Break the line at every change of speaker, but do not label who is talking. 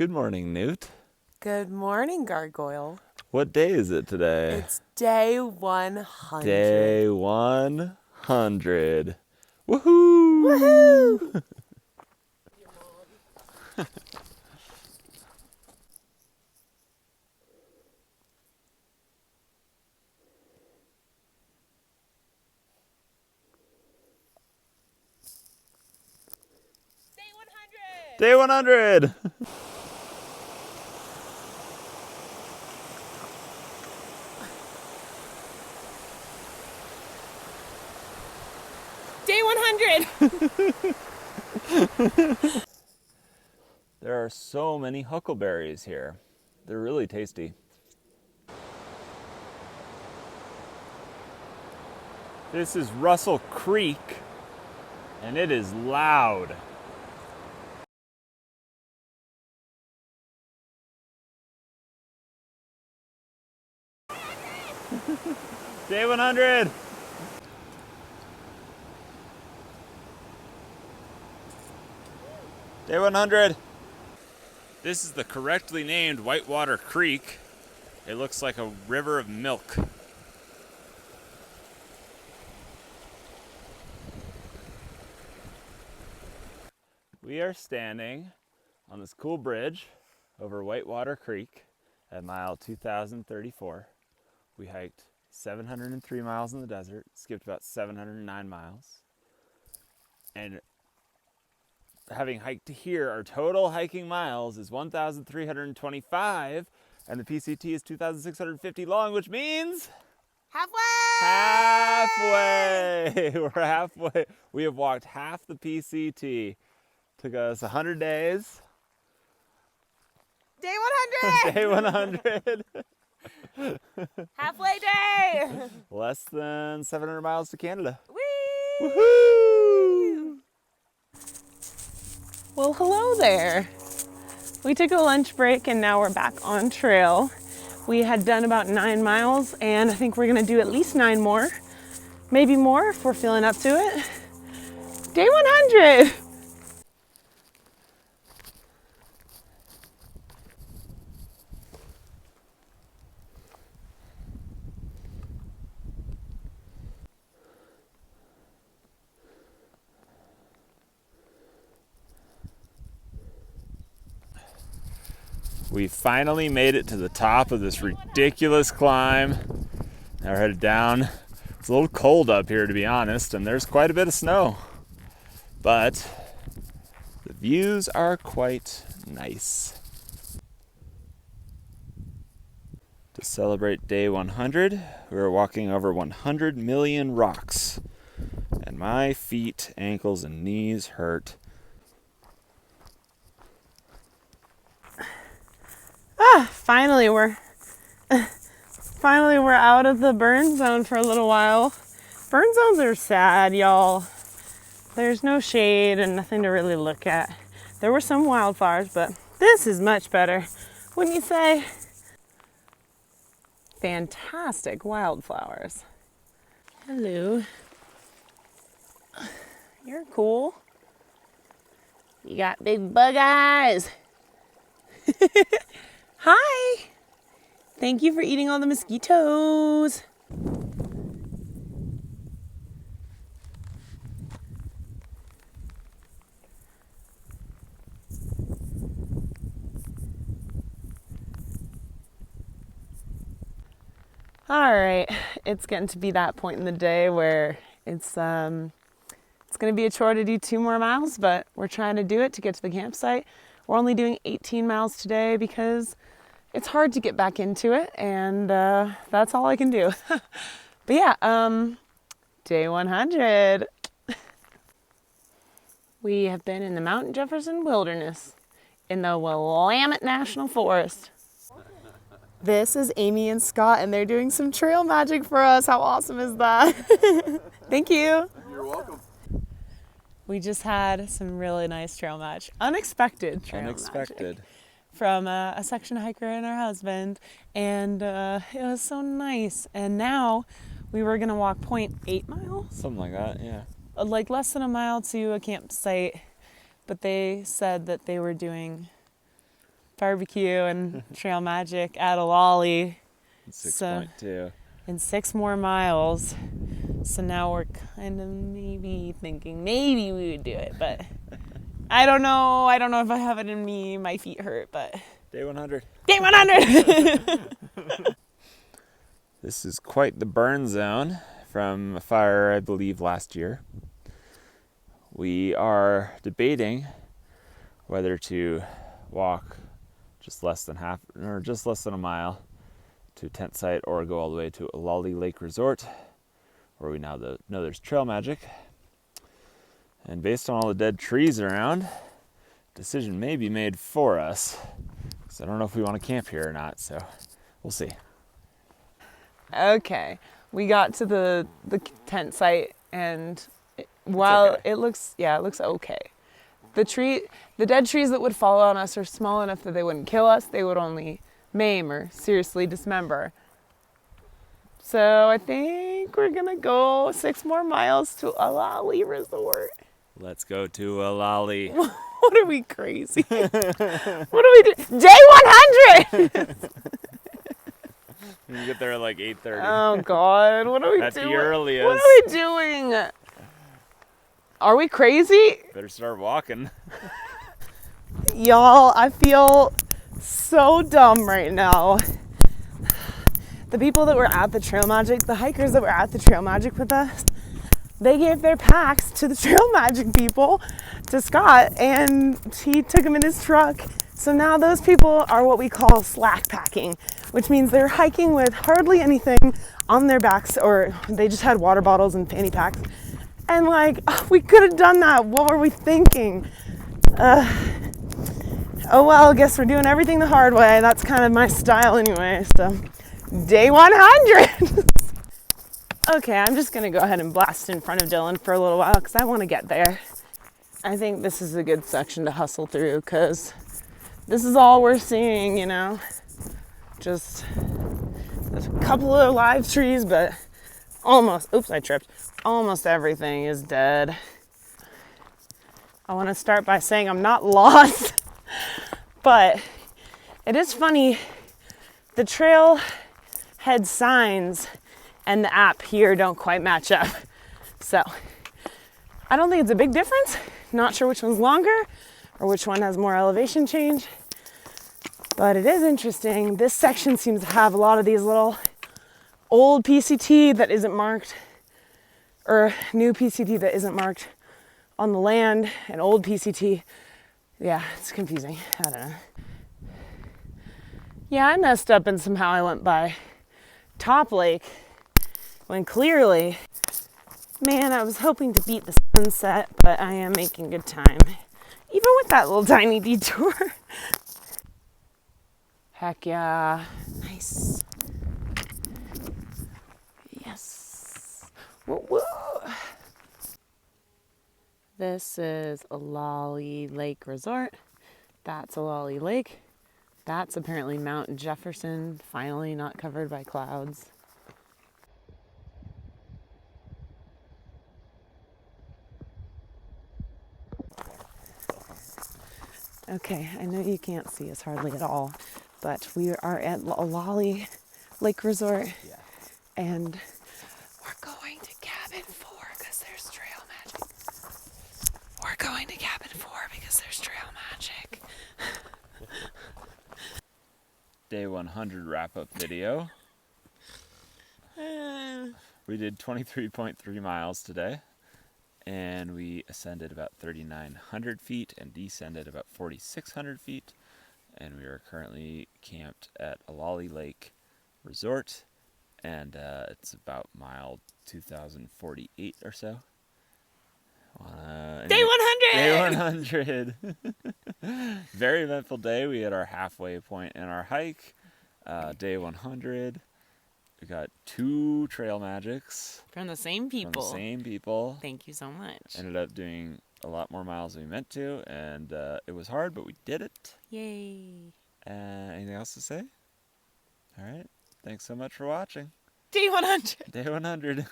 Good morning, Newt.
Good morning, Gargoyle.
What day is it today?
It's day 100.
Day 100. Woohoo!
Woohoo!
Day 100!
Day 100!
There are so many huckleberries here. They're really tasty. This is Russell Creek, and it is loud. Day 100! Day 100! This is the correctly named Whitewater Creek. It looks like a river of milk. We are standing on this cool bridge over Whitewater Creek at mile 2034. We hiked 703 miles in the desert, skipped about 709 miles. And having hiked to here, our total hiking miles is 1,325, and the PCT is 2,650 long, which means halfway. We're halfway. We have walked half the PCT. Took us 100 days.
Day 100!
Day 100.
Halfway day!
Less than 700 miles to Canada.
Whee!
Woohoo!
Well, hello there. We took a lunch break and now we're back on trail. We had done about 9 miles and I think we're gonna do at least 9 more. Maybe more if we're feeling up to it. Day 100!
We finally made it to the top of this ridiculous climb. Now we're headed down. It's a little cold up here, to be honest, and there's quite a bit of snow. But the views are quite nice. To celebrate day 100, we are walking over 100 million rocks. And my feet, ankles, and knees hurt.
Finally we're out of the burn zone for a little while. Burn zones are sad, y'all. There's no shade and nothing to really look at. There were some wildflowers, but this is much better, wouldn't you say? Fantastic wildflowers. Hello. You're cool. You got big bug eyes. Hi! Thank you for eating all the mosquitoes. All right, it's getting to be that point in the day where it's going to be a chore to do 2 more miles, but we're trying to do it to get to the campsite. We're only doing 18 miles today because it's hard to get back into it, and that's all I can do. But yeah, day 100. We have been in the Mount Jefferson Wilderness in the Willamette National Forest. This is Amy and Scott, and they're doing some trail magic for us. How awesome is that? Thank you.
You're welcome.
We just had some really nice trail match. Unexpected trail
Unexpected.
magic from a section hiker and her husband. And it was so nice. And now we were going to walk 0.8 miles.
Something like that, yeah.
Like less than a mile to a campsite. But they said that they were doing barbecue and trail magic at Ollalie.
6.2.
In 6 more miles. So now we're kind of maybe thinking maybe we would do it, but I don't know. I don't know if I have it in me. My feet hurt, but
Day 100.
Day 100!
This is quite the burn zone from a fire, I believe, last year. We are debating whether to walk just less than a mile to a tent site or go all the way to Ollalie Lake Resort, where we now know there's trail magic. And based on all the dead trees around, a decision may be made for us. So I don't know if we want to camp here or not, so we'll see.
Okay, we got to the tent site, and while
okay.
it looks okay. The dead trees that would fall on us are small enough that they wouldn't kill us. They would only maim or seriously dismember. So I think we're gonna go 6 more miles to Ollalie Resort.
Let's go to Ollalie.
What are we, crazy? What are we doing? Day 100!
We get there at like 8:30.
Oh God, what are we doing?
At the earliest.
What are we doing? Are we crazy?
Better start walking.
Y'all, I feel so dumb right now. The people that were at the Trail Magic, the hikers that were at the Trail Magic with us, they gave their packs to the Trail Magic people, to Scott, and he took them in his truck. So now those people are what we call slack packing, which means they're hiking with hardly anything on their backs, or they just had water bottles and fanny packs. And like, we could have done that. What were we thinking? Oh well, I guess we're doing everything the hard way. That's kind of my style anyway, so Day 100! Okay, I'm just gonna go ahead and blast in front of Dylan for a little while because I want to get there. I think this is a good section to hustle through because this is all we're seeing, you know. Just there's a couple of live trees, but I tripped. Almost everything is dead. I want to start by saying I'm not lost, but it is funny. The trail head signs and the app here don't quite match up. So I don't think it's a big difference. Not sure which one's longer or which one has more elevation change, but it is interesting. This section seems to have a lot of these little old PCT that isn't marked, or new PCT that isn't marked on the land, and old PCT. Yeah, it's confusing. I don't know. Yeah, I messed up and somehow I went by Top Lake when clearly, man, I was hoping to beat the sunset, but I am making good time. Even with that little tiny detour. Heck yeah. Nice. Yes. Woo woo. This is Ollalie Lake Resort. That's Ollalie Lake. That's apparently Mount Jefferson, finally not covered by clouds. Okay, I know you can't see us hardly at all, but we are at Ollalie Lake Resort,
Yeah.
and we're going to cabin 4 because there's trail magic. We're going to cabin 4 because there's trail magic.
Day 100 wrap-up video. We did 23.3 miles today, and we ascended about 3,900 feet and descended about 4,600 feet, and we are currently camped at Ollalie Lake Resort, and it's about mile 2048 or so.
Day 100!
Day 100! Very eventful day. We had our halfway point in our hike. Day 100. We got 2 trail magics.
From the same people.
From the same people.
Thank you so much.
Ended up doing a lot more miles than we meant to, and it was hard, but we did it.
Yay.
Anything else to say? All right. Thanks so much for watching.
Day 100!
Day 100.